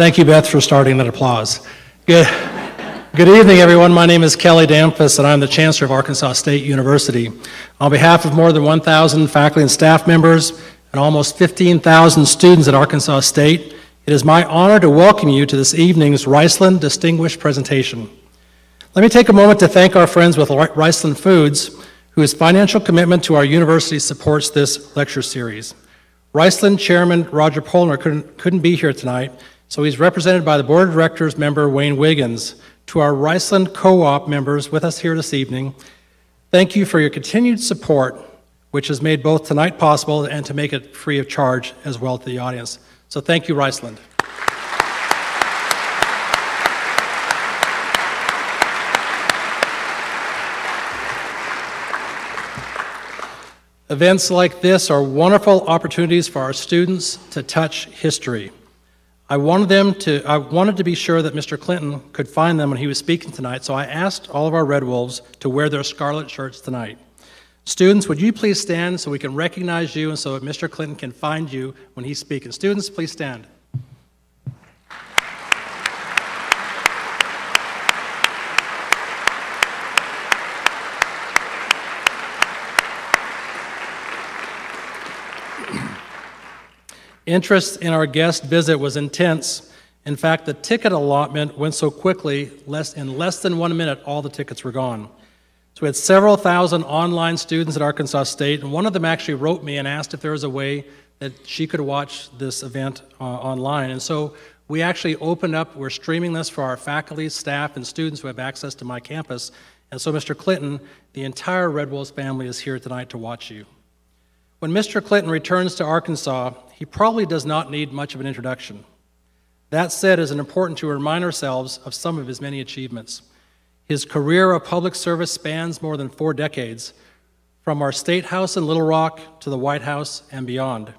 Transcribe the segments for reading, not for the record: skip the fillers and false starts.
Thank you, Beth, for starting that applause. Good evening, everyone. My name is Kelly Damphus, and I'm the Chancellor of Arkansas State University. On behalf of more than 1,000 faculty and staff members and almost 15,000 students at Arkansas State, it is my honor to welcome you to this evening's Riceland Distinguished Presentation. Let me take a moment to thank our friends with Riceland Foods, whose financial commitment to our university supports this lecture series. Riceland Chairman Roger Polner couldn't be here tonight, so he's represented by the Board of Directors member Wayne Wiggins. To our Riceland Co-op members with us here this evening, thank you for your continued support, which has made both tonight possible and to make it free of charge as well to the audience. So thank you, Riceland. Events like this are wonderful opportunities for our students to touch history. I wanted to be sure that Mr. Clinton could find them when he was speaking tonight, so I asked all of our Red Wolves to wear their scarlet shirts tonight. Students, would you please stand so we can recognize you and so that Mr. Clinton can find you when he's speaking? Students, please stand. Interest in our guest visit was intense. In fact, the ticket allotment went so quickly, in less than 1 minute, all the tickets were gone. So we had several thousand online students at Arkansas State, and one of them actually wrote me and asked if there was a way that she could watch this event online. And so we actually opened up, we're streaming this for our faculty, staff, and students who have access to my campus. And so Mr. Clinton, the entire Red Wolves family is here tonight to watch you. When Mr. Clinton returns to Arkansas, he probably does not need much of an introduction. That said, it is important to remind ourselves of some of his many achievements. His career of public service spans more than 4 decades, from our State House in Little Rock to the White House and beyond.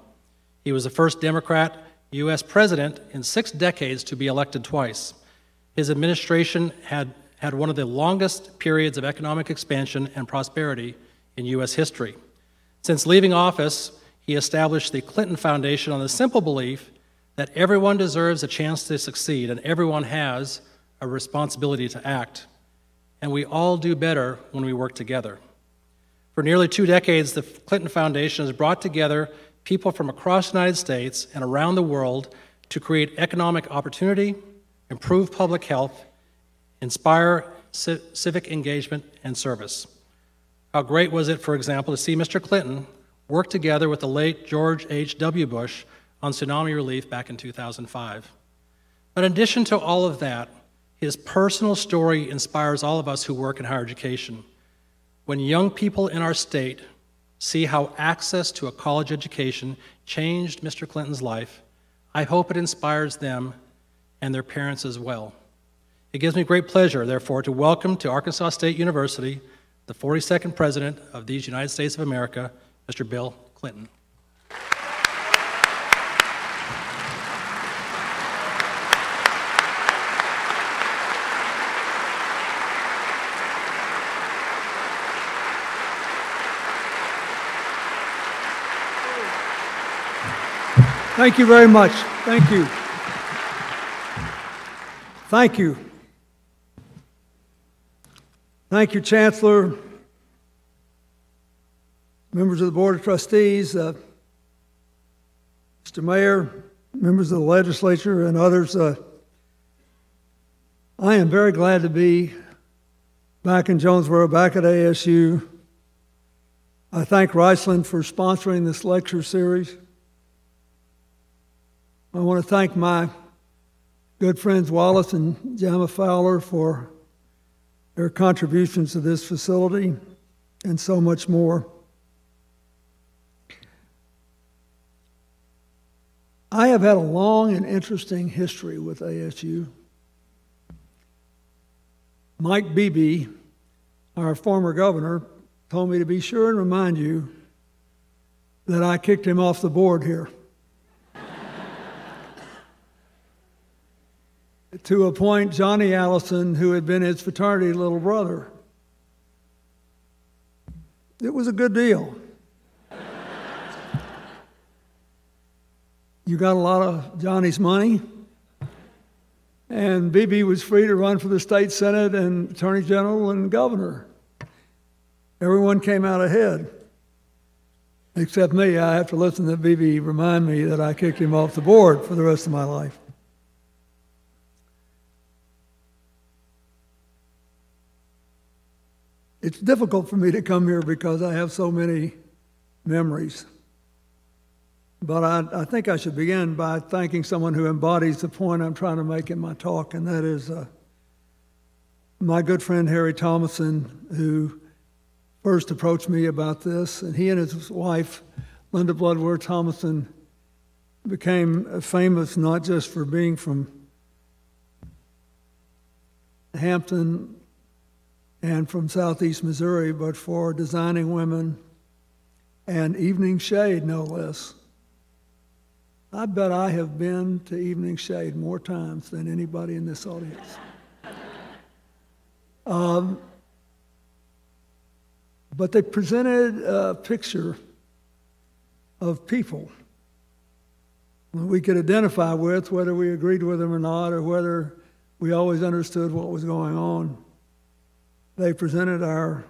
He was the first Democrat U.S. president in 6 decades to be elected twice. His administration had one of the longest periods of economic expansion and prosperity in U.S. history. Since leaving office, he established the Clinton Foundation on the simple belief that everyone deserves a chance to succeed and everyone has a responsibility to act. And we all do better when we work together. For nearly 2 decades, the Clinton Foundation has brought together people from across the United States and around the world to create economic opportunity, improve public health, inspire civic engagement and service. How great was it, for example, to see Mr. Clinton work together with the late George H.W. Bush on tsunami relief back in 2005. But in addition to all of that, his personal story inspires all of us who work in higher education. When young people in our state see how access to a college education changed Mr. Clinton's life, I hope it inspires them and their parents as well. It gives me great pleasure, therefore, to welcome to Arkansas State University the 42nd President of these United States of America, Mr. Bill Clinton. Thank you very much. Thank you. Thank you. Thank you, Chancellor, members of the Board of Trustees, Mr. Mayor, members of the legislature, and others. I am very glad to be back in Jonesboro, back at ASU. I thank Riceland for sponsoring this lecture series. I want to thank my good friends Wallace and Jama Fowler for their contributions to this facility and so much more. I have had a long and interesting history with ASU. Mike Beebe, our former governor, told me to be sure and remind you that I kicked him off the board here to appoint Johnny Allison, who had been his fraternity little brother. It was a good deal. You got a lot of Johnny's money, And BB was free to run for the state senate and attorney general and governor. Everyone came out ahead, except me. I have to listen to BB remind me that I kicked him off the board for the rest of my life. It's difficult for me to come here because I have so many memories. But I think I should begin by thanking someone who embodies the point I'm trying to make in my talk, and that is my good friend Harry Thomason, who first approached me about this. And he and his wife, Linda Bloodworth Thomason, became famous not just for being from Hampton and from southeast Missouri, but for designing women and Evening Shade, no less. I bet I have been to Evening Shade more times than anybody in this audience. But they presented a picture of people that we could identify with, whether we agreed with them or not, or whether we always understood what was going on. They presented our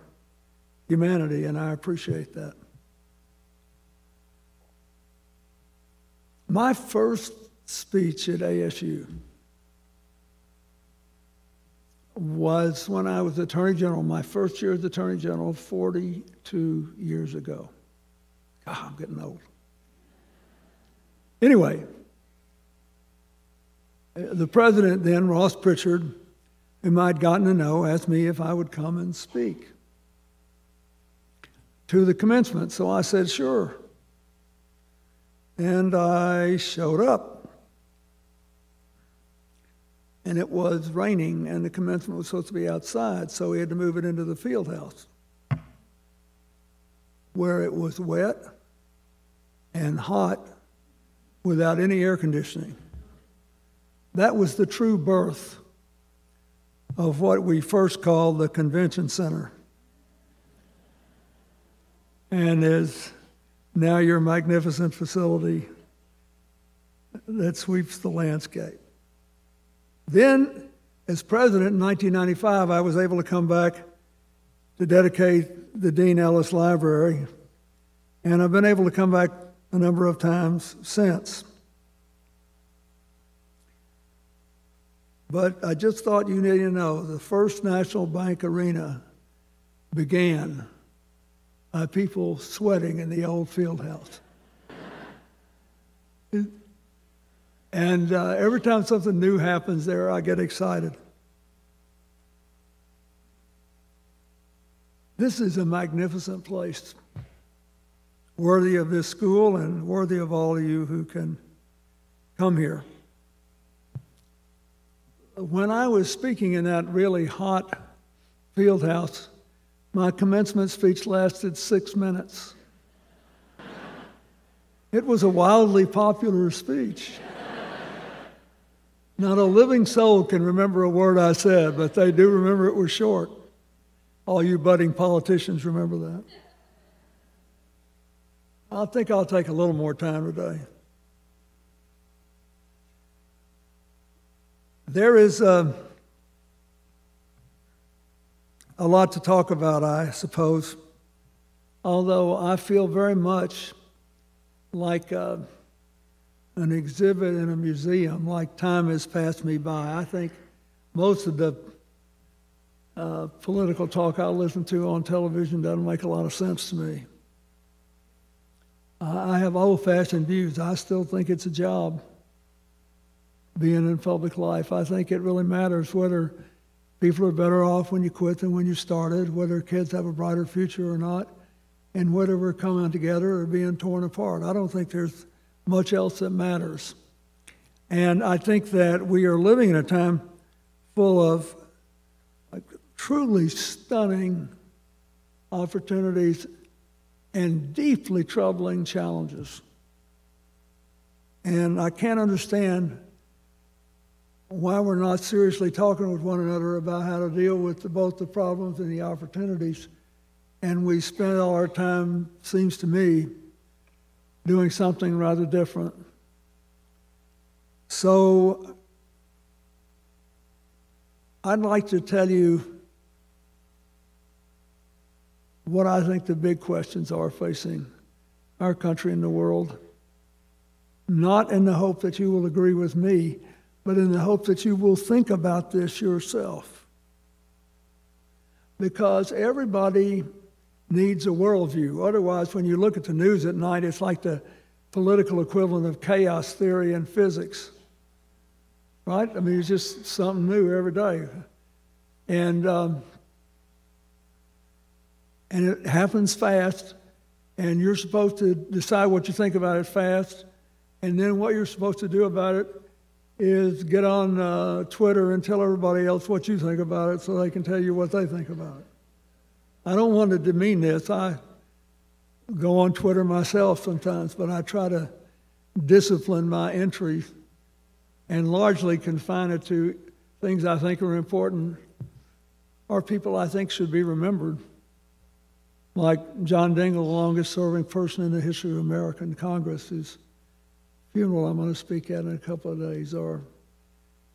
humanity, and I appreciate that. My first speech at ASU was when I was Attorney General, my first year as Attorney General 42 years ago. God, I'm getting old. Anyway, the president then, Ross Pritchard, whom I'd gotten to know, asked me if I would come and speak to the commencement. So I said, sure. And I showed up. And it was raining, and the commencement was supposed to be outside, so we had to move it into the field house, where it was wet and hot without any air conditioning. That was the true birth of what we first called the convention center, and is now your magnificent facility that sweeps the landscape. Then, as president in 1995, I was able to come back to dedicate the Dean Ellis Library, and I've been able to come back a number of times since. But I just thought you needed to know the First National Bank Arena began by people sweating in the old field house. And every time something new happens there, I get excited. This is a magnificent place, worthy of this school and worthy of all of you who can come here. When I was speaking in that really hot field house, my commencement speech lasted 6 minutes. It was a wildly popular speech. Not a living soul can remember a word I said, but they do remember it was short. All you budding politicians remember that. I think I'll take a little more time today. There is a lot to talk about, I suppose, although I feel very much like an exhibit in a museum, like time has passed me by. I think most of the political talk I listen to on television doesn't make a lot of sense to me. I have old-fashioned views. I still think it's a job, being in public life. I think it really matters whether people are better off when you quit than when you started, whether kids have a brighter future or not, and whether we're coming together or being torn apart. I don't think there's much else that matters. And I think that we are living in a time full of truly stunning opportunities and deeply troubling challenges. And I can't understand why we're not seriously talking with one another about how to deal with both the problems and the opportunities. And we spend all our time, seems to me, doing something rather different. So I'd like to tell you what I think the big questions are facing our country and the world, not in the hope that you will agree with me, but in the hope that you will think about this yourself. Because everybody needs a worldview. Otherwise, when you look at the news at night, it's like the political equivalent of chaos theory in physics. Right? I mean, it's just something new every day. And it happens fast, and you're supposed to decide what you think about it fast, and then what you're supposed to do about it is get on Twitter and tell everybody else what you think about it so they can tell you what they think about it. I don't want to demean this. I go on Twitter myself sometimes, but I try to discipline my entry and largely confine it to things I think are important or people I think should be remembered, like John Dingell, the longest-serving person in the history of American Congress, whose funeral I'm going to speak at in a couple of days, or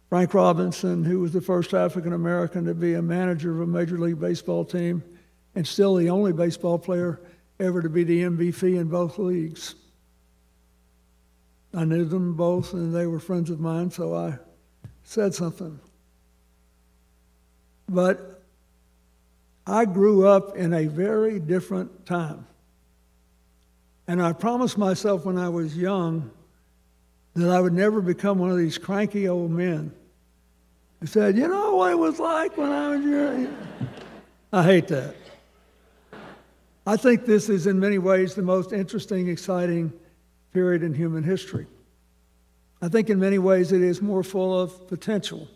Frank Robinson, who was the first African-American to be a manager of a Major League Baseball team and still the only baseball player ever to be the MVP in both leagues. I knew them both, and they were friends of mine, so I said something. But I grew up in a very different time. And I promised myself when I was young that I would never become one of these cranky old men who said, you know what it was like when I was young? I hate that. I think this is in many ways the most interesting, exciting period in human history. I think in many ways it is more full of potential.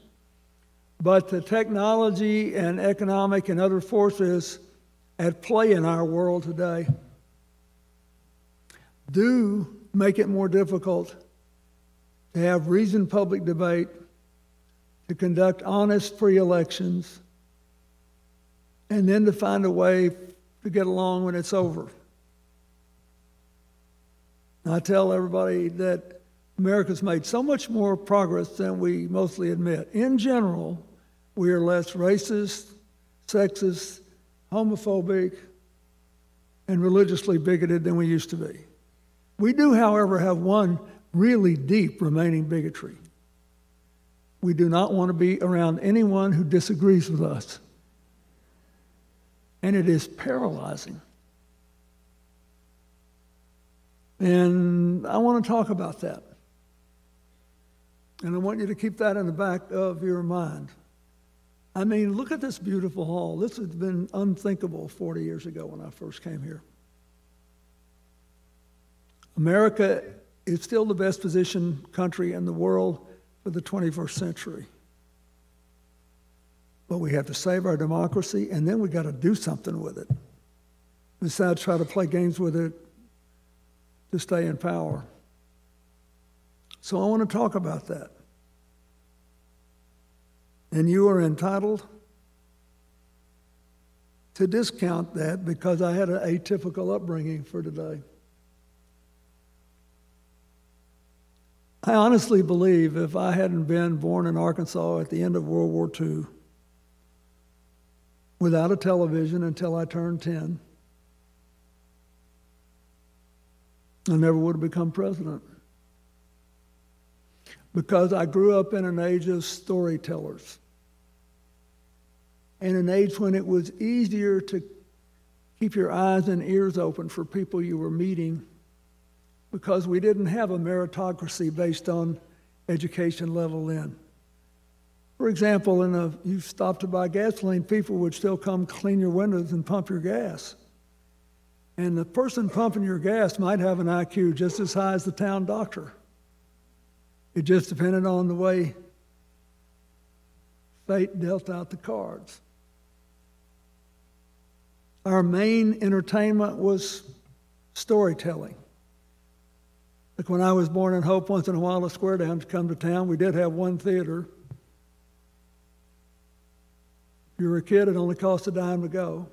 But the technology and economic and other forces at play in our world today do make it more difficult to have reasoned public debate, to conduct honest free elections, and then to find a way to get along when it's over. I tell everybody that America's made so much more progress than we mostly admit. In general, we are less racist, sexist, homophobic, and religiously bigoted than we used to be. We do, however, have one really deep remaining bigotry. We do not want to be around anyone who disagrees with us. And it is paralyzing. And I want to talk about that. And I want you to keep that in the back of your mind. I mean, look at this beautiful hall. This has been unthinkable 40 years ago when I first came here. America is still the best positioned country in the world for the 21st century. But we have to save our democracy, and then we got to do something with it. Besides try to play games with it to stay in power. So I want to talk about that. And you are entitled to discount that because I had an atypical upbringing for today. I honestly believe if I hadn't been born in Arkansas at the end of World War II, without a television until I turned 10, I never would have become president. Because I grew up in an age of storytellers. And an age when it was easier to keep your eyes and ears open for people you were meeting because we didn't have a meritocracy based on education level in. For example, you stopped to buy gasoline, people would still come clean your windows and pump your gas. And the person pumping your gas might have an IQ just as high as the town doctor. It just depended on the way fate dealt out the cards. Our main entertainment was storytelling. Like when I was born in Hope, once in a while a square dance would come to town. We did have one theater. If you were a kid, it only cost a dime to go.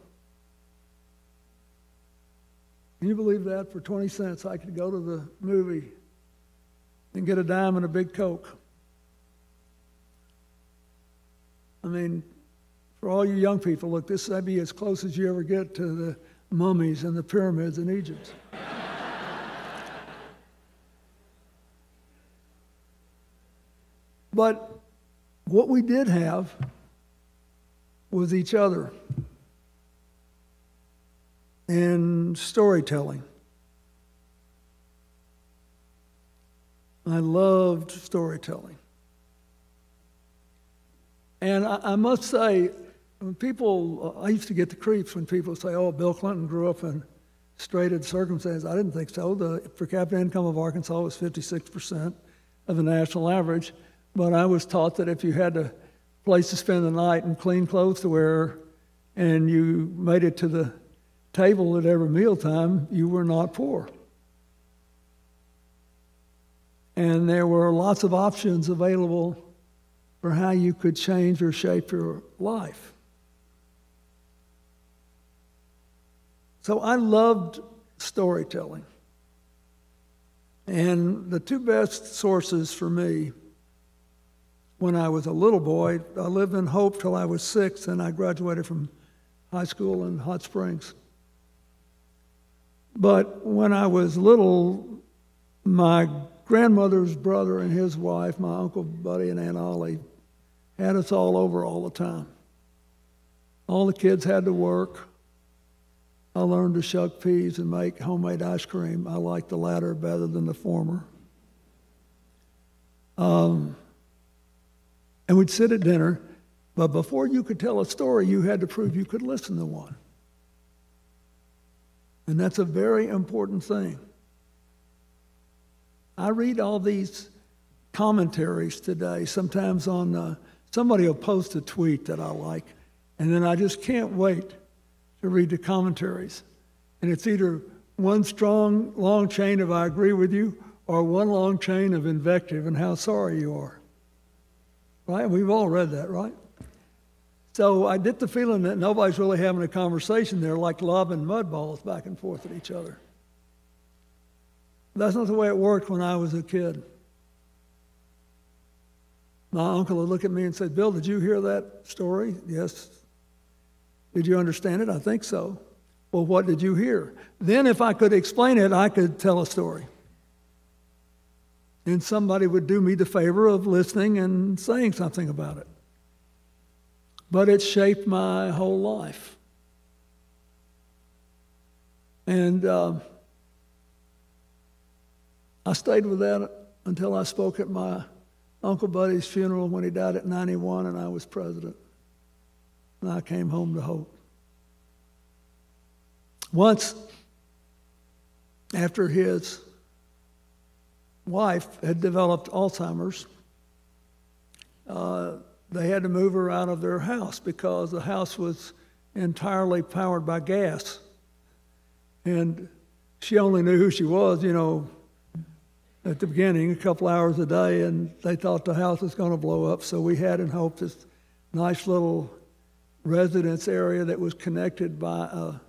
Can you believe that? For 20 cents, I could go to the movie and get a dime and a big Coke. I mean, for all you young people, look, this may be as close as you ever get to the mummies and the pyramids in Egypt. But what we did have was each other and storytelling. I loved storytelling. And I must say, when people, I used to get the creeps when people say, oh, Bill Clinton grew up in straighted circumstances. I didn't think so. The per capita income of Arkansas was 56% of the national average. But I was taught that if you had a place to spend the night and clean clothes to wear, and you made it to the table at every mealtime, you were not poor. And there were lots of options available for how you could change or shape your life. So I loved storytelling. And the two best sources for me when I was a little boy, I lived in Hope till I was 6, and I graduated from high school in Hot Springs. But when I was little, my grandmother's brother and his wife, my Uncle Buddy and Aunt Ollie, had us all over all the time. All the kids had to work. I learned to shuck peas and make homemade ice cream. I liked the latter better than the former. And we'd sit at dinner, but before you could tell a story, you had to prove you could listen to one. And that's a very important thing. I read all these commentaries today, sometimes on, somebody will post a tweet that I like, and then I just can't wait to read the commentaries. And it's either one strong, long chain of I agree with you, or one long chain of invective and how sorry you are. Right? We've all read that, right? So I get the feeling that nobody's really having a conversation. They're like lobbing mud balls back and forth at each other. That's not the way it worked when I was a kid. My uncle would look at me and say, Bill, did you hear that story? Yes. Did you understand it? I think so. Well, what did you hear? Then if I could explain it, I could tell a story. And somebody would do me the favor of listening and saying something about it. But it shaped my whole life. And I stayed with that until I spoke at my Uncle Buddy's funeral when he died at 91 and I was president. And I came home to Hope. Once, after his wife had developed Alzheimer's, they had to move her out of their house because the house was entirely powered by gas. And she only knew who she was, you know, at the beginning, a couple hours a day, and they thought the house was going to blow up. So we had in Hope this nice little residence area that was connected by an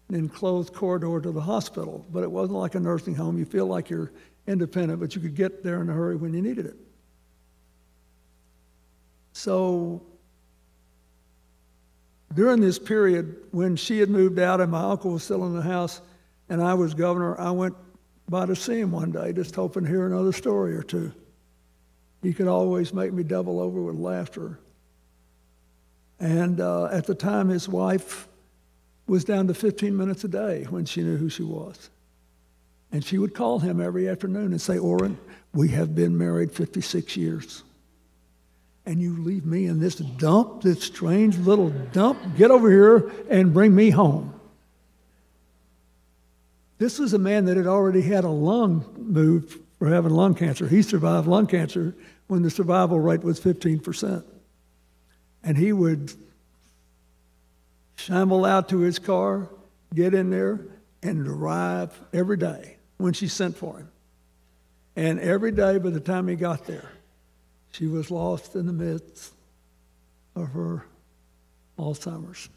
enclosed corridor to the hospital. But it wasn't like a nursing home. You feel like you're independent, but you could get there in a hurry when you needed it. So during this period, when she had moved out and my uncle was still in the house and I was governor, I went by to see him one day, just hoping to hear another story or two. He could always make me double over with laughter. And at the time, his wife was down to 15 minutes a day when she knew who she was. And she would call him every afternoon and say, Orrin, we have been married 56 years. And you leave me in this dump, this strange little dump. Get over here and bring me home. This was a man that had already had a lung moved for having lung cancer. He survived lung cancer when the survival rate was 15%. And he would shamble out to his car, get in there, and drive every day when she sent for him. And every day by the time he got there, she was lost in the midst of her Alzheimer's.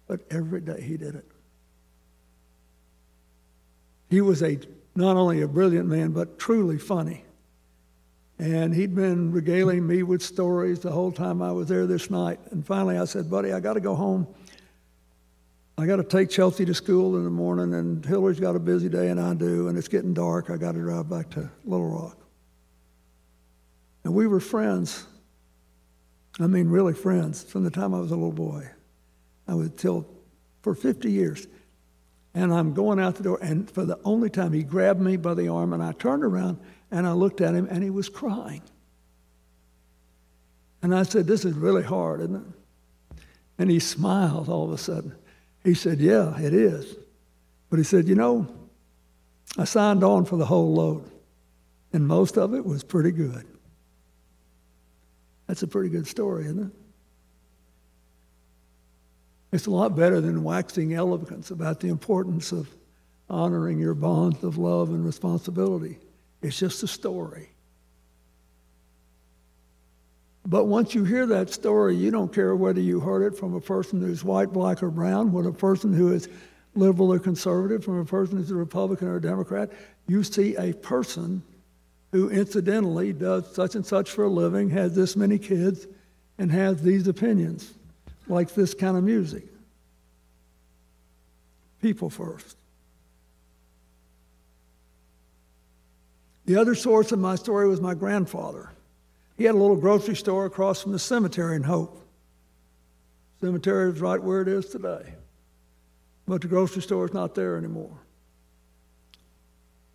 But every day he did it. He was not only a brilliant man, but truly funny. And he'd been regaling me with stories the whole time I was there this night. And finally I said, buddy, I got to go home. I got to take Chelsea to school in the morning, and Hillary's got a busy day, and I do, and it's getting dark. I got to drive back to Little Rock. And we were friends. I mean, really friends from the time I was a little boy. I was for 50 years. And I'm going out the door, and for the only time, he grabbed me by the arm, and I turned around, and I looked at him, and he was crying. And I said, this is really hard, isn't it? And he smiled all of a sudden. He said, yeah, it is. But he said, you know, I signed on for the whole load, and most of it was pretty good. That's a pretty good story, isn't it? It's a lot better than waxing eloquence about the importance of honoring your bonds of love and responsibility. It's just a story. But once you hear that story, you don't care whether you heard it from a person who's white, black, or brown, whether a person who is liberal or conservative, from a person who's a Republican or a Democrat. You see a person who incidentally does such and such for a living, has this many kids, and has these opinions, like this kind of music. People first. The other source of my story was my grandfather. He had a little grocery store across from the cemetery in Hope. Cemetery is right where it is today. But the grocery store is not there anymore.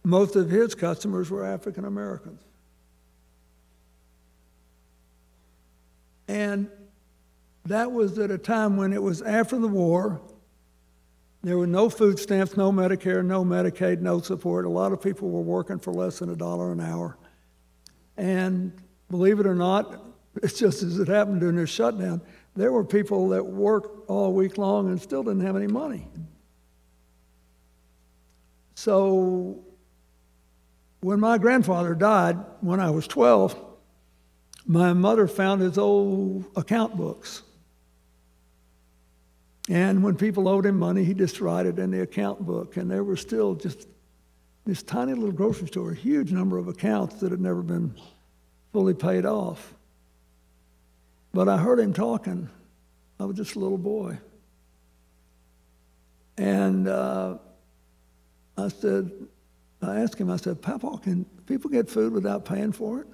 Most of his customers were African Americans. And that was at a time when it was after the war. There were no food stamps, no Medicare, no Medicaid, no support. A lot of people were working for less than $1 an hour. And believe it or not, it's just as it happened during this shutdown, there were people that worked all week long and still didn't have any money. So when my grandfather died when I was 12, my mother found his old account books. And when people owed him money, he just write it in the account book. And there were still just this tiny little grocery store, a huge number of accounts that had never been fully paid off. But I heard him talking. I was just a little boy. And I asked him, I said, Papa, can people get food without paying for it?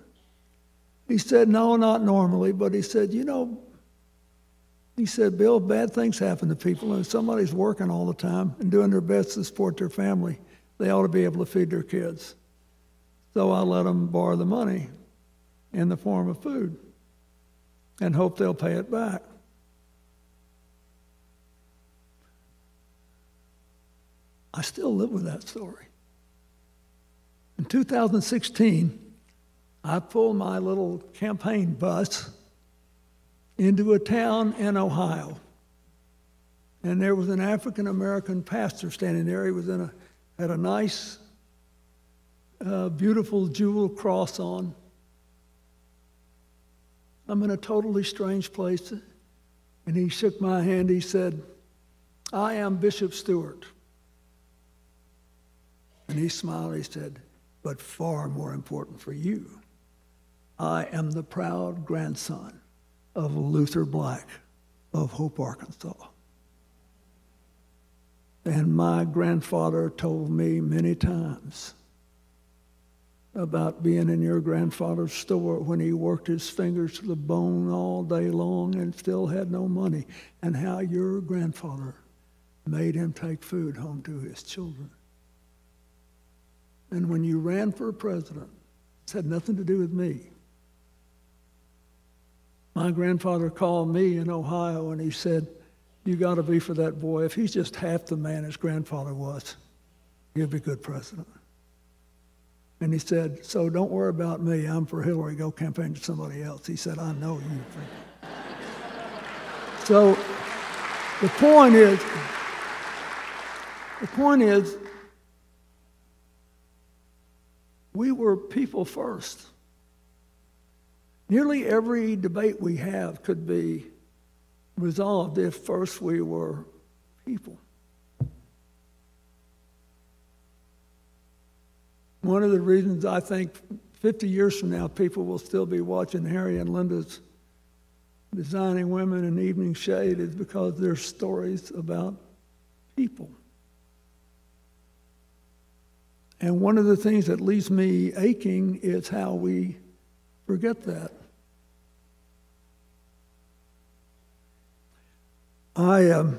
He said, no, not normally. But he said, you know, he said, Bill, bad things happen to people, and if somebody's working all the time and doing their best to support their family, they ought to be able to feed their kids. So I let them borrow the money in the form of food and hope they'll pay it back. I still live with that story. In 2016, I pulled my little campaign bus into a town in Ohio. And there was an African-American pastor standing there. He was had a nice, beautiful jewel cross on. I'm in a totally strange place. And he shook my hand. He said, I am Bishop Stewart. And he smiled. He said, but far more important for you, I am the proud grandson of Luther Black of Hope, Arkansas. And my grandfather told me many times about being in your grandfather's store when he worked his fingers to the bone all day long and still had no money, and how your grandfather made him take food home to his children. And when you ran for president, this had nothing to do with me. My grandfather called me in Ohio and he said, you got to be for that boy. If he's just half the man his grandfather was, he'll be a good president. And he said, so don't worry about me. I'm for Hillary. Go campaign to somebody else. He said, I know you. So the point is, we were people first. Nearly every debate we have could be resolved if first we were people. One of the reasons I think 50 years from now, people will still be watching Harry and Linda's Designing Women in Evening Shade, is because they're stories about people. And one of the things that leaves me aching is how we forget that. I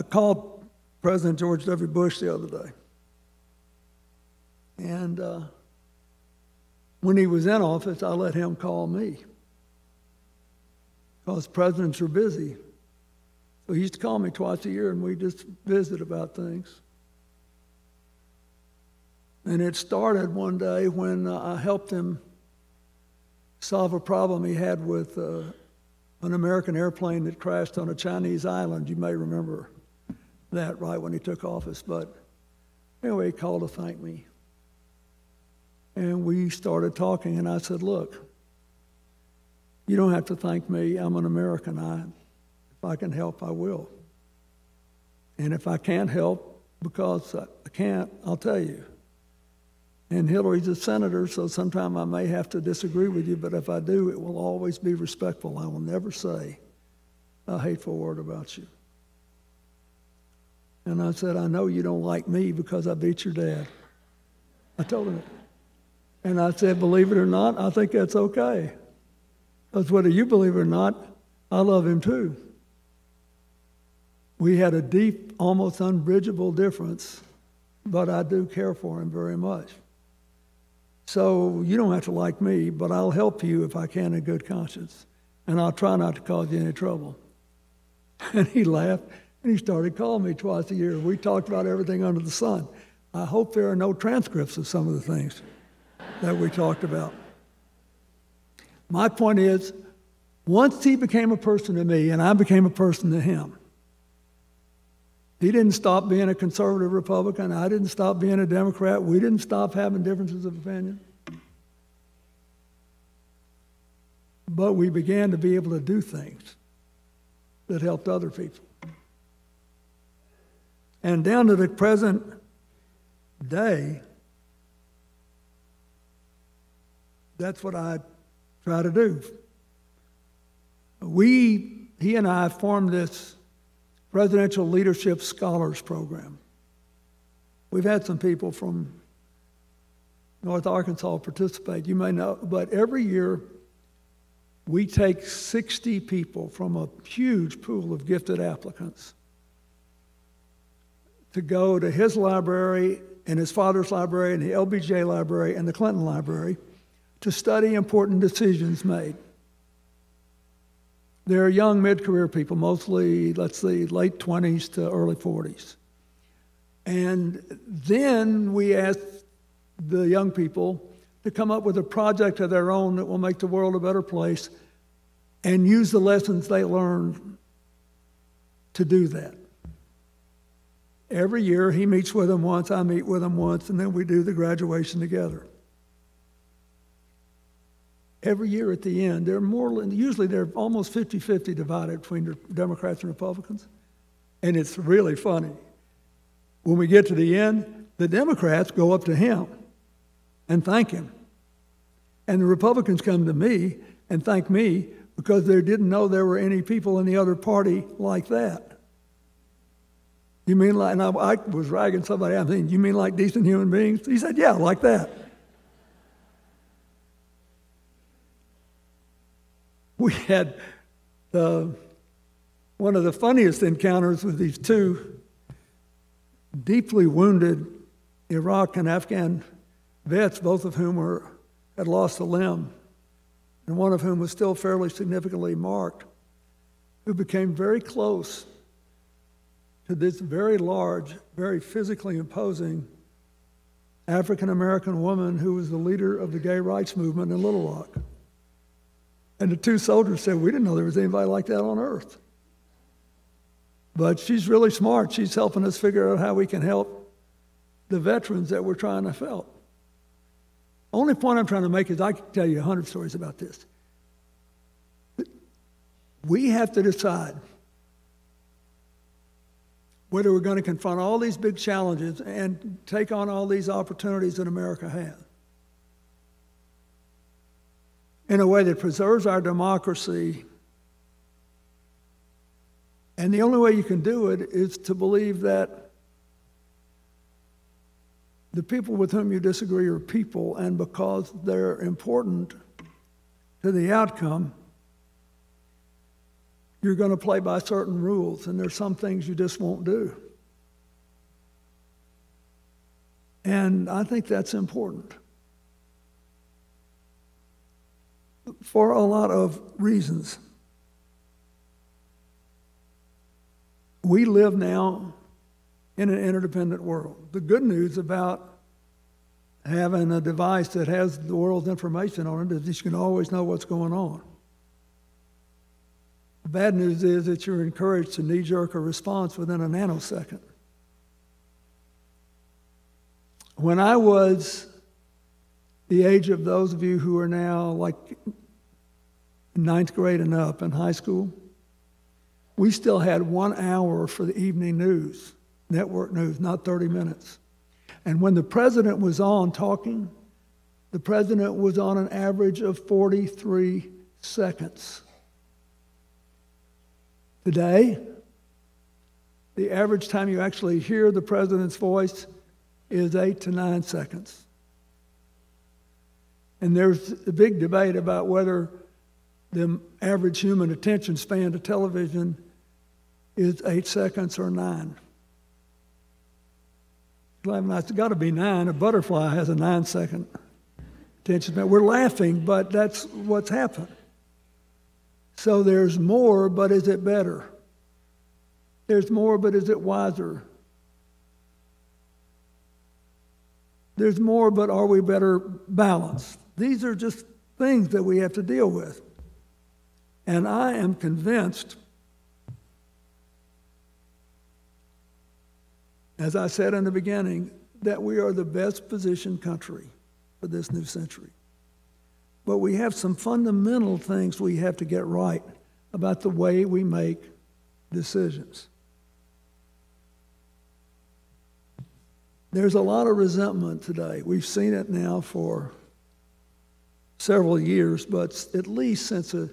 called President George W. Bush the other day. And when he was in office, I let him call me, because presidents are busy. So he used to call me twice a year, and we just visit about things. And it started one day when I helped him solve a problem he had with an American airplane that crashed on a Chinese island. You may remember that right when he took office. But anyway, he called to thank me. And we started talking, and I said, look, you don't have to thank me. I'm an American. If I can help, I will. And if I can't help because I can't, I'll tell you. And Hillary's a senator, so sometime I may have to disagree with you, but if I do, it will always be respectful. I will never say a hateful word about you. And I said, I know you don't like me because I beat your dad. I told him it. And I said, believe it or not, I think that's okay. Because whether you believe it or not, I love him too. We had a deep, almost unbridgeable difference, but I do care for him very much. So you don't have to like me, but I'll help you if I can in good conscience. And I'll try not to cause you any trouble. And he laughed, and he started calling me twice a year. We talked about everything under the sun. I hope there are no transcripts of some of the things that we talked about. My point is, once he became a person to me, and I became a person to him, he didn't stop being a conservative Republican. I didn't stop being a Democrat. We didn't stop having differences of opinion. But we began to be able to do things that helped other people. And down to the present day, that's what I try to do. He and I formed this Presidential Leadership Scholars Program. We've had some people from North Arkansas participate. You may know, but every year we take 60 people from a huge pool of gifted applicants to go to his library and his father's library and the LBJ library and the Clinton library to study important decisions made. They're young mid-career people, mostly, let's see, late 20s to early 40s. And then we ask the young people to come up with a project of their own that will make the world a better place and use the lessons they learned to do that. Every year, he meets with them once, I meet with them once, and then we do the graduation together. Every year at the end, usually they're almost 50-50 divided between the Democrats and Republicans. And it's really funny. When we get to the end, the Democrats go up to him and thank him. And the Republicans come to me and thank me because they didn't know there were any people in the other party like that. You mean like, and I was ragging somebody, I'm thinking, you mean like decent human beings? He said, yeah, like that. We had one of the funniest encounters with these two deeply wounded Iraq and Afghan vets, both of whom had lost a limb, and one of whom was still fairly significantly marked, who became very close to this very large, very physically imposing African-American woman who was the leader of the gay rights movement in Little Rock. And the two soldiers said, we didn't know there was anybody like that on earth. But she's really smart. She's helping us figure out how we can help the veterans that we're trying to help. Only point I'm trying to make is I can tell you 100 stories about this. We have to decide whether we're going to confront all these big challenges and take on all these opportunities that America has in a way that preserves our democracy. And the only way you can do it is to believe that the people with whom you disagree are people, and because they're important to the outcome, you're going to play by certain rules, and there's some things you just won't do. And I think that's important for a lot of reasons. We live now in an interdependent world. The good news about having a device that has the world's information on it is that you can always know what's going on. The bad news is that you're encouraged to knee-jerk a response within a nanosecond. When I was the age of those of you who are now like ninth grade and up in high school, we still had 1 hour for the evening news, network news, not 30 minutes. And when the president was on talking, the president was on an average of 43 seconds. Today, the average time you actually hear the president's voice is 8 to 9 seconds. And there's a big debate about whether the average human attention span to television is 8 seconds or 9. It's got to be 9. A butterfly has a 9-second attention span. We're laughing, but that's what's happened. So there's more, but is it better? There's more, but is it wiser? There's more, but are we better balanced? These are just things that we have to deal with. And I am convinced, as I said in the beginning, that we are the best positioned country for this new century. But we have some fundamental things we have to get right about the way we make decisions. There's a lot of resentment today. We've seen it now for several years, but at least since the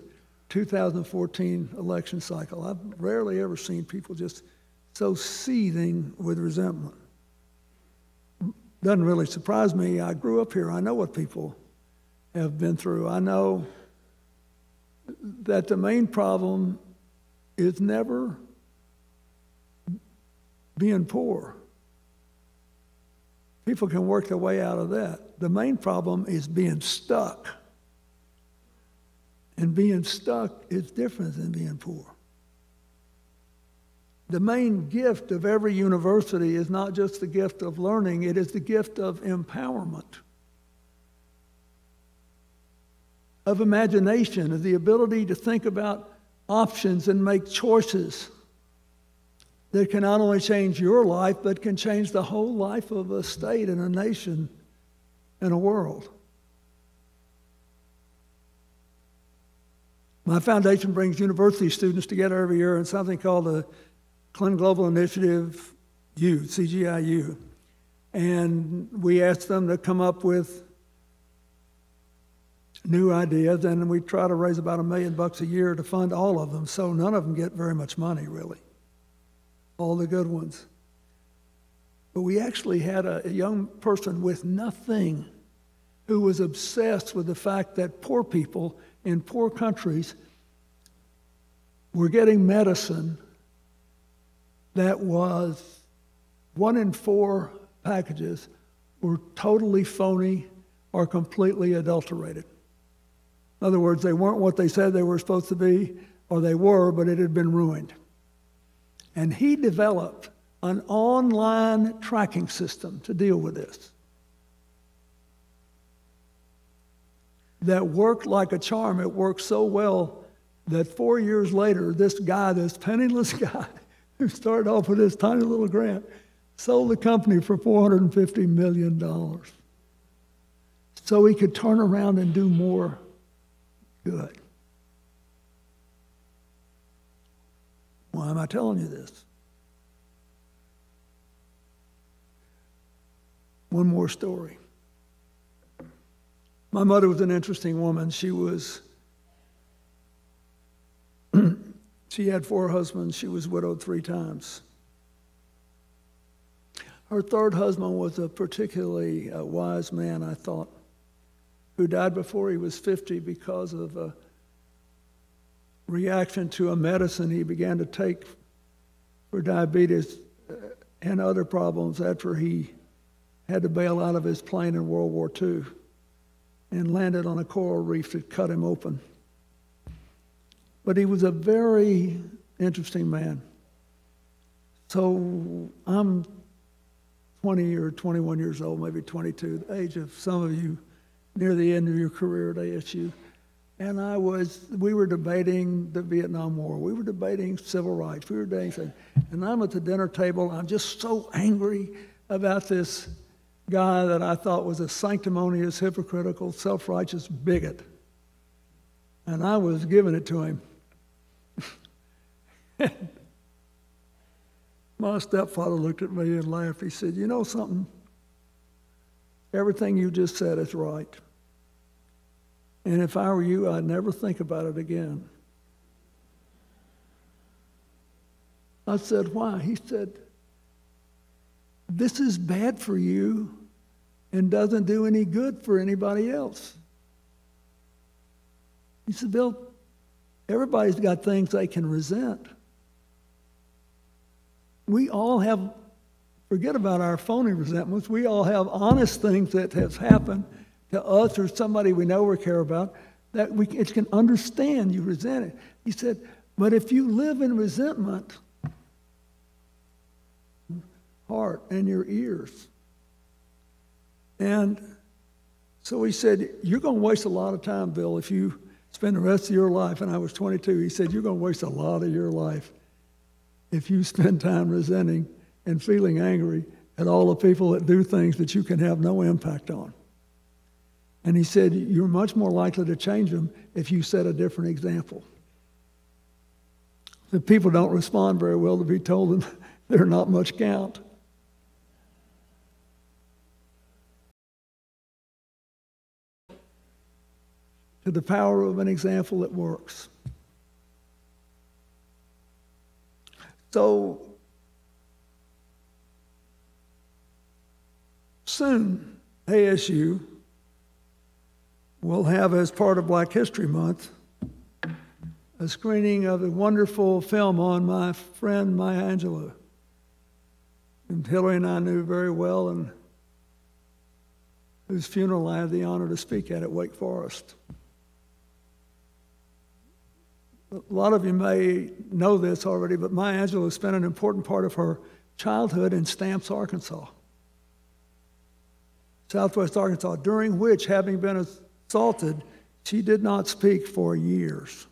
2014 election cycle. I've rarely ever seen people just so seething with resentment. Doesn't really surprise me. I grew up here. I know what people have been through. I know that the main problem is never being poor. People can work their way out of that. The main problem is being stuck. And being stuck is different than being poor. The main gift of every university is not just the gift of learning, it is the gift of empowerment, of imagination, of the ability to think about options and make choices that can not only change your life, but can change the whole life of a state and a nation and a world. My foundation brings university students together every year in something called the Clinton Global Initiative U, CGIU. And we ask them to come up with new ideas, and we try to raise about $1 million a year to fund all of them, so none of them get very much money, really, all the good ones. But we actually had a young person with nothing who was obsessed with the fact that poor people in poor countries were getting medicine that was 1 in 4 packages were totally phony or completely adulterated. In other words, they weren't what they said they were supposed to be, or they were, but it had been ruined. And he developed an online tracking system to deal with this that worked like a charm. It worked so well that 4 years later, this guy, this penniless guy, who started off with this tiny little grant, sold the company for $450 million so he could turn around and do more good. Why am I telling you this? One more story. My mother was an interesting woman. She had 4 husbands. She was widowed 3 times. Her third husband was a particularly wise man, I thought, who died before he was 50 because of a reaction to a medicine he began to take for diabetes and other problems after he had to bail out of his plane in World War II and landed on a coral reef that cut him open. But he was a very interesting man. So I'm 20 or 21 years old, maybe 22, the age of some of you near the end of your career at ASU. And we were debating the Vietnam War. We were debating civil rights. We were debating, and I'm at the dinner table. I'm just so angry about this guy that I thought was a sanctimonious, hypocritical, self-righteous bigot. And I was giving it to him. My stepfather looked at me and laughed. He said, "You know something? Everything you just said is right. And if I were you, I'd never think about it again." I said, "Why?" He said, "This is bad for you and doesn't do any good for anybody else." He said, "Bill, everybody's got things they can resent. We all have, forget about our phony resentments, we all have honest things that have happened to us or somebody we know or care about that it can understand you resent it." He said, "But if you live in resentment, heart and your ears." And so he said, "You're going to waste a lot of time, Bill, if you spend the rest of your life," and I was 22, he said, "You're going to waste a lot of your life if you spend time resenting and feeling angry at all the people that do things that you can have no impact on." And he said, "You're much more likely to change them if you set a different example." The people don't respond very well to be told them they're not much count. To the power of an example that works. So, soon, ASU will have, as part of Black History Month, a screening of a wonderful film on my friend Maya Angelou, whom Hillary and I knew very well, and whose funeral I had the honor to speak at Wake Forest. A lot of you may know this already, but Maya Angelou spent an important part of her childhood in Stamps, Arkansas, southwest Arkansas, during which, having been assaulted, she did not speak for years.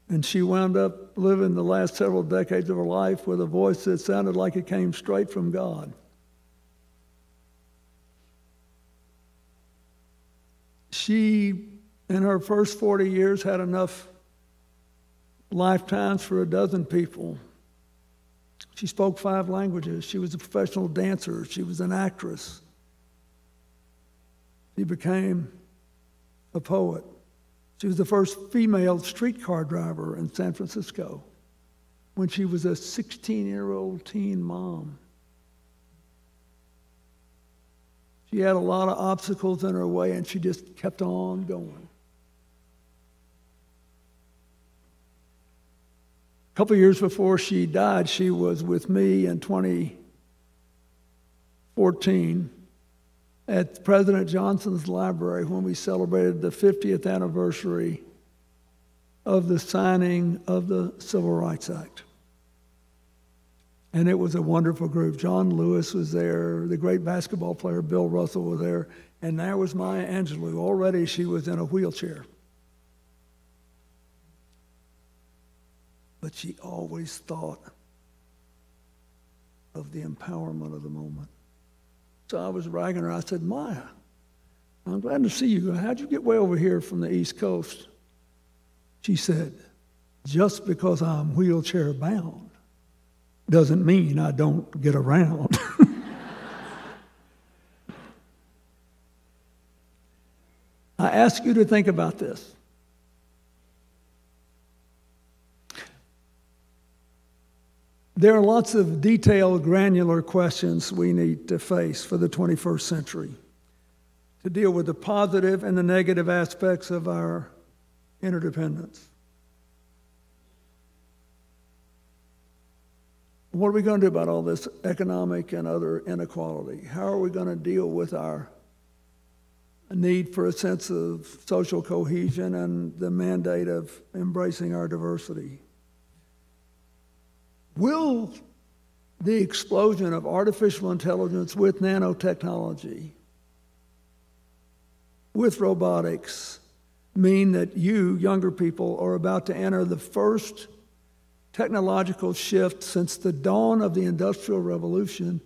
And she wound up living the last several decades of her life with a voice that sounded like it came straight from God. She, in her first 40 years, had enough lifetimes for a dozen people. She spoke 5 languages. She was a professional dancer. She was an actress. She became a poet. She was the first female streetcar driver in San Francisco when she was a 16-year-old teen mom. She had a lot of obstacles in her way, and she just kept on going. A couple years before she died, she was with me in 2014 at President Johnson's library when we celebrated the 50th anniversary of the signing of the Civil Rights Act. And it was a wonderful group. John Lewis was there, the great basketball player Bill Russell was there, and there was Maya Angelou. Already she was in a wheelchair. But she always thought of the empowerment of the moment. So I was ragging her. I said, "Maya, I'm glad to see you. How'd you get way over here from the East Coast?" She said, "Just because I'm wheelchair bound doesn't mean I don't get around." ask you to think about this. There are lots of detailed, granular questions we need to face for the 21st century to deal with the positive and the negative aspects of our interdependence. What are we going to do about all this economic and other inequality? How are we going to deal with our need for a sense of social cohesion and the mandate of embracing our diversity? Will the explosion of artificial intelligence with nanotechnology, with robotics, mean that you, younger people, are about to enter the first technological shift since the dawn of the Industrial Revolution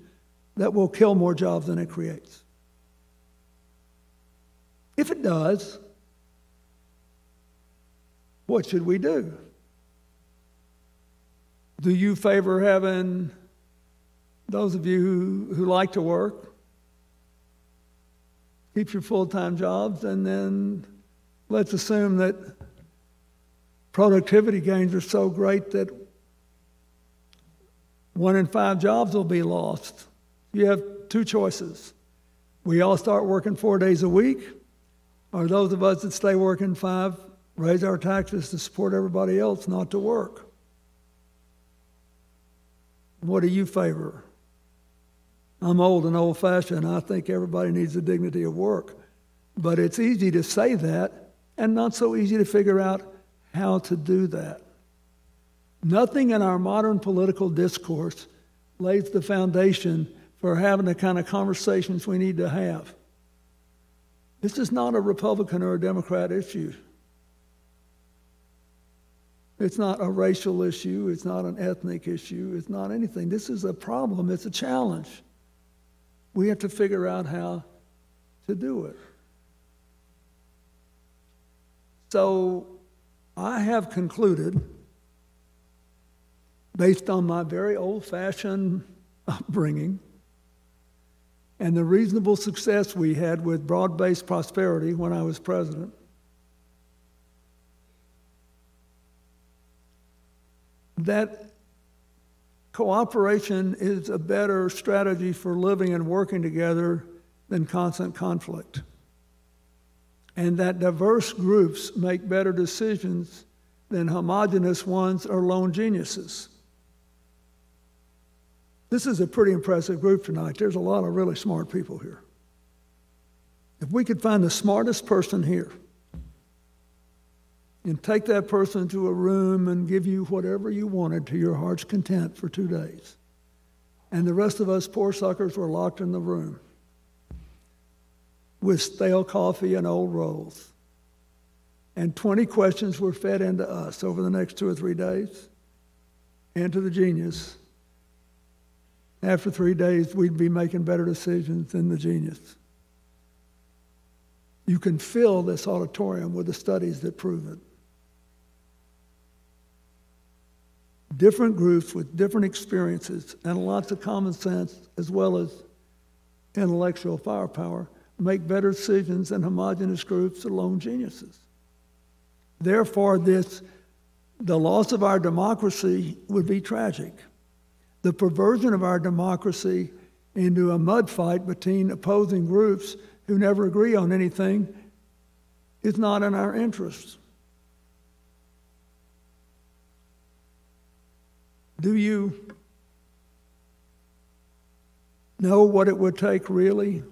that will kill more jobs than it creates? If it does, what should we do? Do you favor having those of you who like to work keep your full-time jobs, and then let's assume that productivity gains are so great that 1 in 5 jobs will be lost? You have two choices. We all start working 4 days a week, or those of us that stay working 5 raise our taxes to support everybody else not to work. What do you favor? I'm old and old-fashioned. I think everybody needs the dignity of work. But it's easy to say that and not so easy to figure out how to do that. Nothing in our modern political discourse lays the foundation for having the kind of conversations we need to have. This is not a Republican or a Democrat issue. It's not a racial issue. It's not an ethnic issue. It's not anything. This is a problem. It's a challenge. We have to figure out how to do it. So I have concluded, based on my very old-fashioned upbringing and the reasonable success we had with broad-based prosperity when I was president, that cooperation is a better strategy for living and working together than constant conflict, and that diverse groups make better decisions than homogeneous ones or lone geniuses. This is a pretty impressive group tonight. There's a lot of really smart people here. If we could find the smartest person here and take that person to a room and give you whatever you wanted to your heart's content for 2 days, and the rest of us poor suckers were locked in the room with stale coffee and old rolls, and 20 questions were fed into us over the next 2 or 3 days, and to the genius, after 3 days, we'd be making better decisions than the genius. You can fill this auditorium with the studies that prove it. Different groups with different experiences and lots of common sense as well as intellectual firepower make better decisions than homogeneous groups or lone geniuses. Therefore, the loss of our democracy would be tragic. The perversion of our democracy into a mud fight between opposing groups who never agree on anything is not in our interests. Do you know what it would take really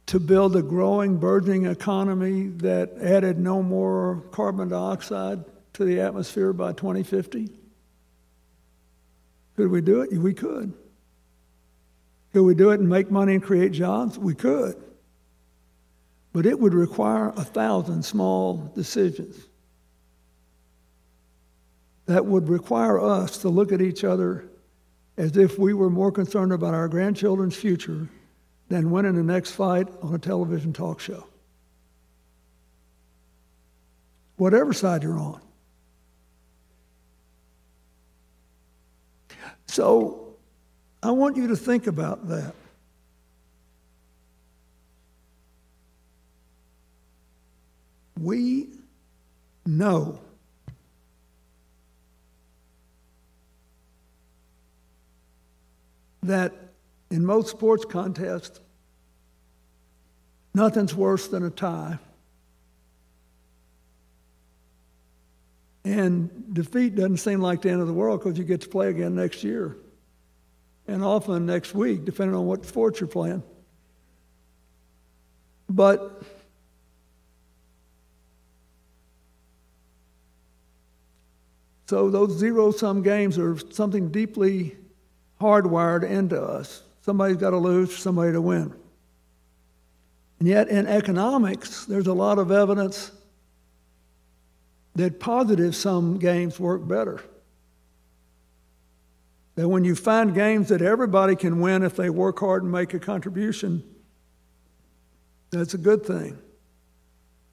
to build a growing, burgeoning economy that added no more carbon dioxide to the atmosphere by 2050? Could we do it? We could. Could we do it and make money and create jobs? We could. But it would require 1,000 small decisions that would require us to look at each other as if we were more concerned about our grandchildren's future than winning the next fight on a television talk show. Whatever side you're on. So I want you to think about that. we know that in most sports contests, nothing's worse than a tie. And defeat doesn't seem like the end of the world because you get to play again next year. And often next week, depending on what sport you're playing. But so those zero-sum games are something deeply hardwired into us. Somebody's got to lose for somebody to win. And yet in economics, there's a lot of evidence that positive-sum games work better. That when you find games that everybody can win if they work hard and make a contribution, that's a good thing.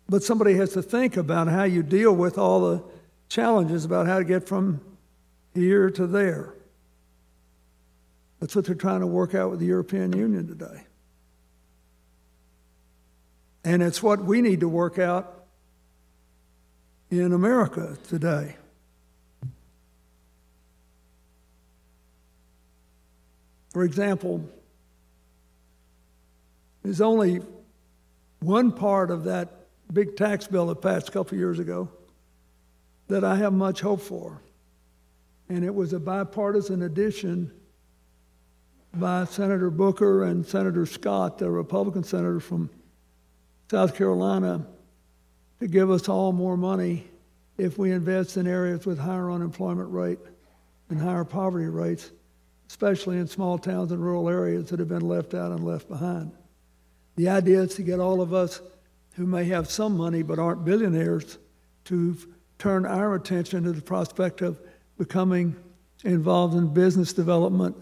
But somebody has to think about how you deal with all the challenges about how to get from here to there. That's what they're trying to work out with the European Union today. And it's what we need to work out in America today. For example, there's only one part of that big tax bill that passed a couple years ago that I have much hope for. And it was a bipartisan addition by Senator Booker and Senator Scott, the Republican senator from South Carolina, to give us all more money if we invest in areas with higher unemployment rate and higher poverty rates, especially in small towns and rural areas that have been left out and left behind. The idea is to get all of us who may have some money but aren't billionaires to turn our attention to the prospect of becoming involved in business development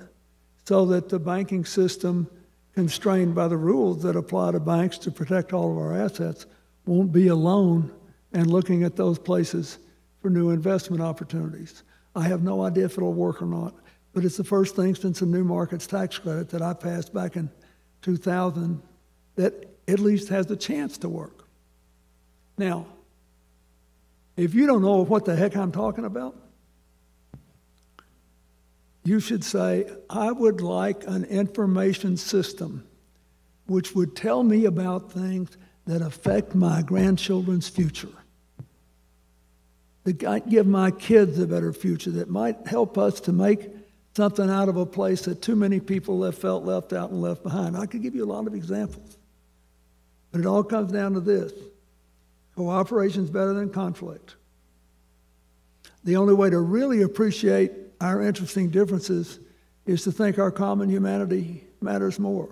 so that the banking system, constrained by the rules that apply to banks to protect all of our assets, won't be alone and looking at those places for new investment opportunities. I have no idea if it'll work or not, but it's the first thing since the new markets tax credit that I passed back in 2000 that at least has the chance to work. Now, if you don't know what the heck I'm talking about, you should say, I would like an information system which would tell me about things that affect my grandchildren's future, that might give my kids a better future, that might help us to make something out of a place that too many people have felt left out and left behind. I could give you a lot of examples, but it all comes down to this. Cooperation is better than conflict. The only way to really appreciate our interesting differences is to think our common humanity matters more.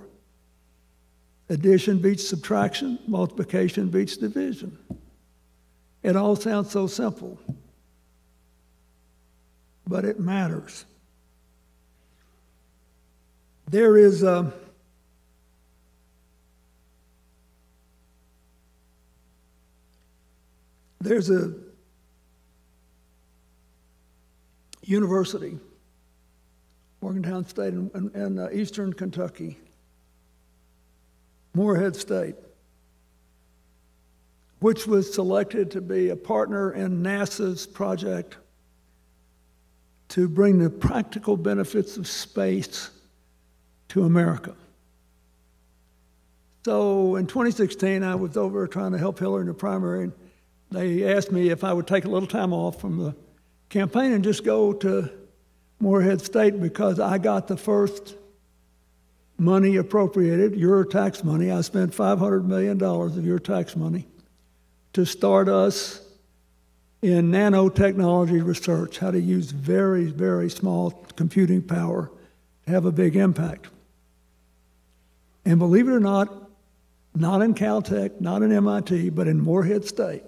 Addition beats subtraction, multiplication beats division. It all sounds so simple, but it matters. There's a university, Morgantown State in eastern Kentucky, Morehead State, which was selected to be a partner in NASA's project to bring the practical benefits of space to America. So in 2016, I was over trying to help Hillary in the primary, and they asked me if I would take a little time off from the campaign and just go to Morehead State because I got the first money appropriated, your tax money. I spent $500 million of your tax money to start us in nanotechnology research, how to use very, very small computing power to have a big impact. And believe it or not in Caltech, not in MIT, but in Morehead State,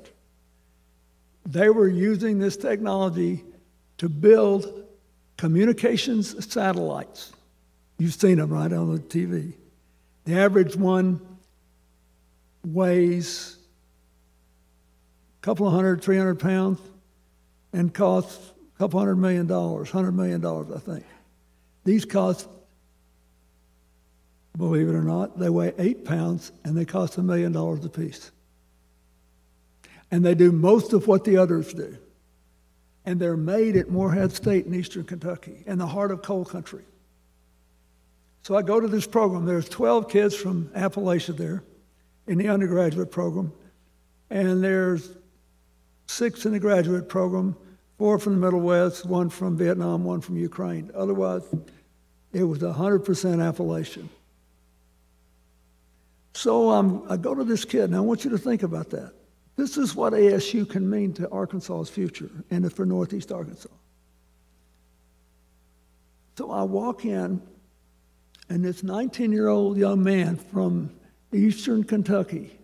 they were using this technology to build communications satellites. You've seen them, right, on the TV. The average one weighs a couple of hundred, 300 pounds, and costs a couple $100 million, $100 million, I think. These cost, believe it or not, they weigh 8 pounds, and they cost $1 million apiece. and they do most of what the others do. And they're made at Morehead State in eastern Kentucky, in the heart of coal country. So I go to this program. There's 12 kids from Appalachia there in the undergraduate program, and there's 6 in the graduate program, 4 from the Middle West, 1 from Vietnam, 1 from Ukraine. Otherwise, it was 100% Appalachian. So I go to this kid, and I want you to think about that. This is what ASU can mean to Arkansas's future and for Northeast Arkansas. So I walk in, and this 19-year-old young man from eastern Kentucky,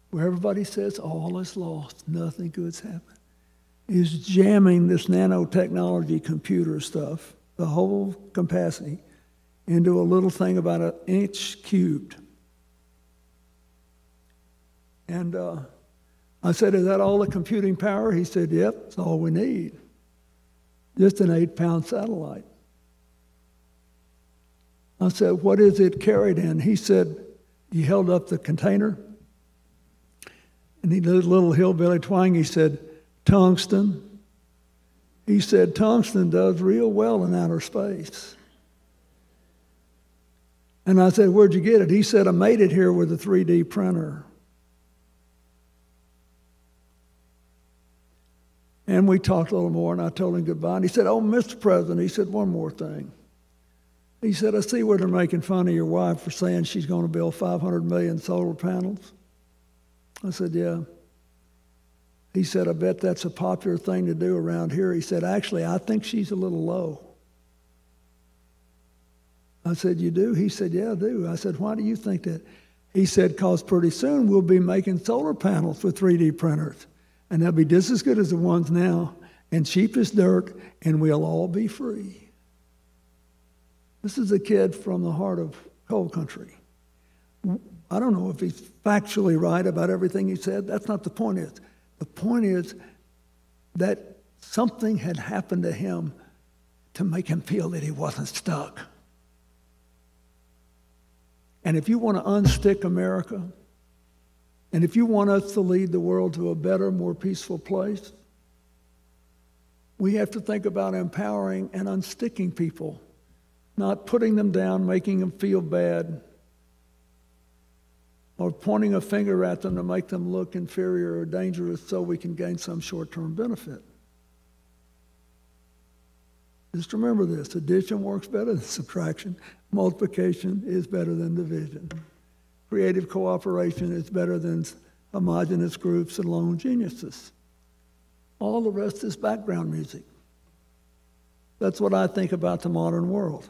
where everybody says all is lost, nothing good's happened, is jamming this nanotechnology computer stuff, the whole capacity, into a little thing about 1 inch cubed. And I said, is that all the computing power? He said, yep, that's all we need. Just an 8-pound satellite. I said, what is it carried in? He said, he held up the container, and he did a little hillbilly twang. He said, tungsten. He said, tungsten does real well in outer space. And I said, where'd you get it? He said, I made it here with a 3D printer. And we talked a little more, and I told him goodbye. And he said, oh, Mr. President, he said, one more thing. He said, I see where they're making fun of your wife for saying she's going to build 500 million solar panels. I said, yeah. He said, I bet that's a popular thing to do around here. He said, actually, I think she's a little low. I said, you do? He said, yeah, I do. I said, why do you think that? He said, because pretty soon we'll be making solar panels with 3D printers. And they'll be just as good as the ones now, and cheap as dirt, and we'll all be free. This is a kid from the heart of coal country. I don't know if he's factually right about everything he said. That's not the point. The point is that something had happened to him to make him feel that he wasn't stuck. And if you want to unstick America, and if you want us to lead the world to a better, more peaceful place, we have to think about empowering and unsticking people, not putting them down, making them feel bad, or pointing a finger at them to make them look inferior or dangerous so we can gain some short-term benefit. Just remember this, addition works better than subtraction. Multiplication is better than division. Creative cooperation is better than homogeneous groups and lone geniuses. All the rest is background music. That's what I think about the modern world.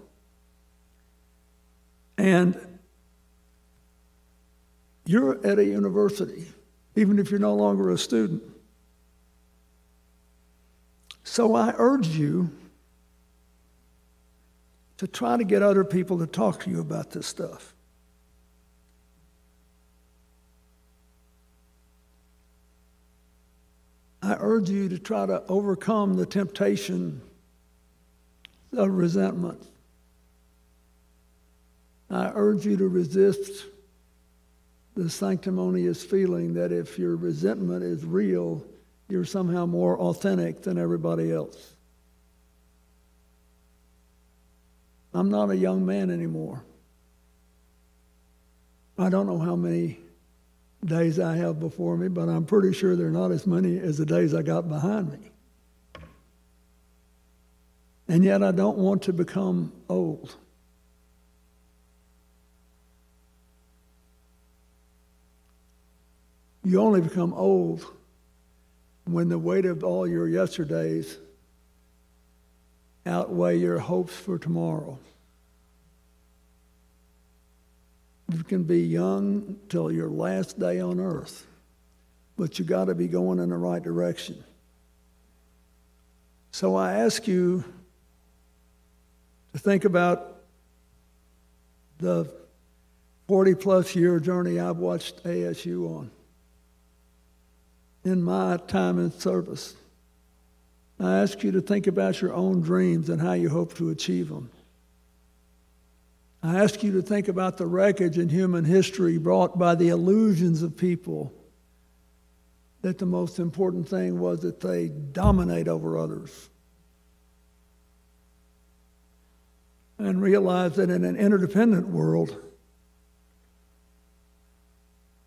And you're at a university, even if you're no longer a student. So I urge you to try to get other people to talk to you about this stuff. I urge you to try to overcome the temptation of resentment. I urge you to resist the sanctimonious feeling that if your resentment is real, you're somehow more authentic than everybody else. I'm not a young man anymore. I don't know how many days I have before me, but I'm pretty sure they're not as many as the days I got behind me. And yet I don't want to become old. You only become old when the weight of all your yesterdays outweigh your hopes for tomorrow. You can be young till your last day on earth, but you got to be going in the right direction. So I ask you to think about the 40-plus year journey I've watched ASU on. In my time in service, I ask you to think about your own dreams and how you hope to achieve them. I ask you to think about the wreckage in human history brought by the illusions of people that the most important thing was that they dominate over others. And realize that in an interdependent world,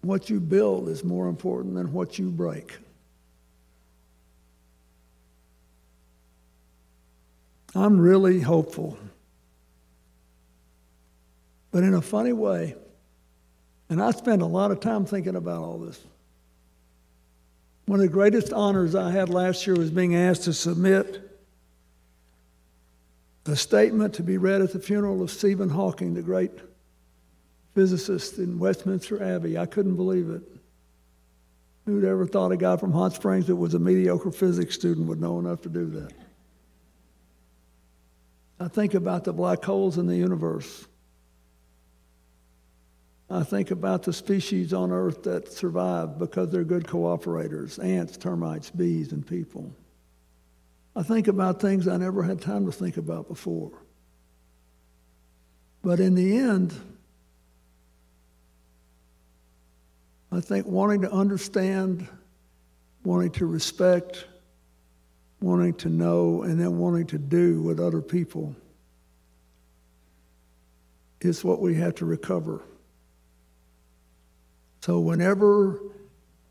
what you build is more important than what you break. I'm really hopeful, but in a funny way, and I spend a lot of time thinking about all this. One of the greatest honors I had last year was being asked to submit a statement to be read at the funeral of Stephen Hawking, the great physicist in Westminster Abbey. I couldn't believe it. Who'd ever thought a guy from Hot Springs that was a mediocre physics student would know enough to do that? I think about the black holes in the universe. I think about the species on Earth that survive because they're good cooperators, ants, termites, bees, and people. I think about things I never had time to think about before. But in the end, I think wanting to understand, wanting to respect, wanting to know, and then wanting to do with other people is what we have to recover. So whenever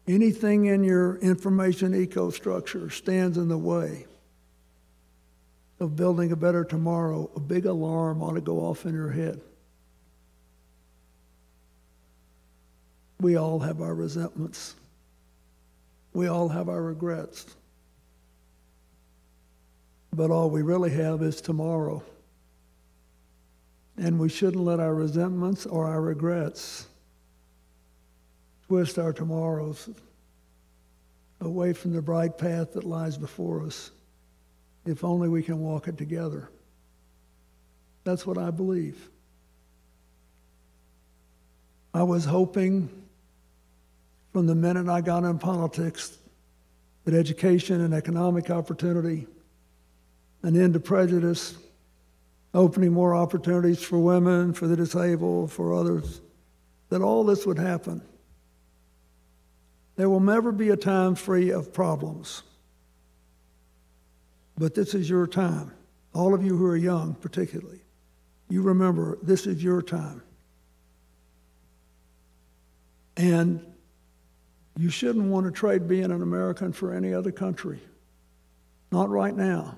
anything in your information ecostructure stands in the way of building a better tomorrow, a big alarm ought to go off in your head. We all have our resentments. We all have our regrets. But all we really have is tomorrow. And we shouldn't let our resentments or our regrets twist our tomorrows away from the bright path that lies before us, if only we can walk it together. That's what I believe. I was hoping from the minute I got in politics that education and economic opportunity, an end to prejudice, opening more opportunities for women, for the disabled, for others, that all this would happen. There will never be a time free of problems. But this is your time. All of you who are young, particularly, you remember this is your time. And you shouldn't want to trade being an American for any other country. Not right now.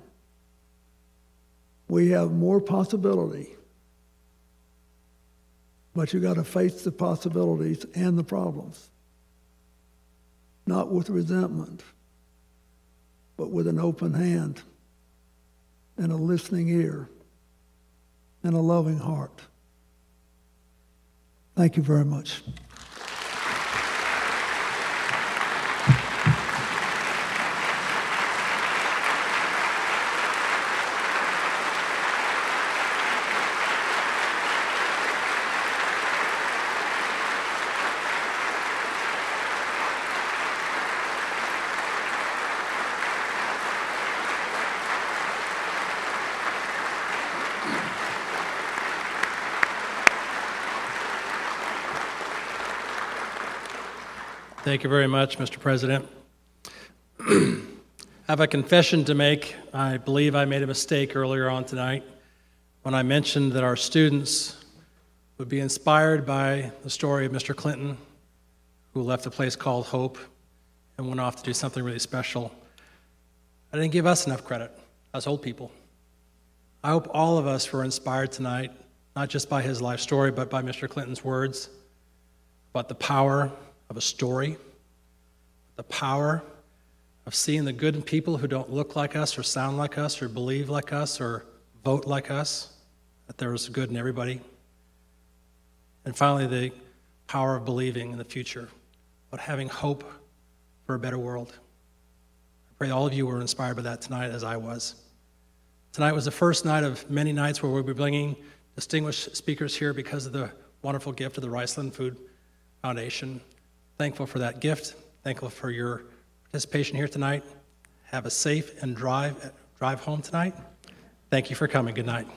We have more possibility. But you got to face the possibilities and the problems. Not with resentment, but with an open hand and a listening ear and a loving heart. Thank you very much. Thank you very much, Mr. President. I have a confession to make. I believe I made a mistake earlier on tonight when I mentioned that our students would be inspired by the story of Mr. Clinton, who left a place called Hope and went off to do something really special. I didn't give us enough credit as old people. I hope all of us were inspired tonight, not just by his life story, but by Mr. Clinton's words about the power of a story, the power of seeing the good in people who don't look like us or sound like us or believe like us or vote like us, that there is good in everybody. And finally, the power of believing in the future, about having hope for a better world. I pray all of you were inspired by that tonight as I was. Tonight was the first night of many nights where we'll be bringing distinguished speakers here because of the wonderful gift of the Riceland Food Foundation. Thankful for that gift. Thankful for your participation here tonight. Have a safe and drive home tonight. Thank you for coming. Good night.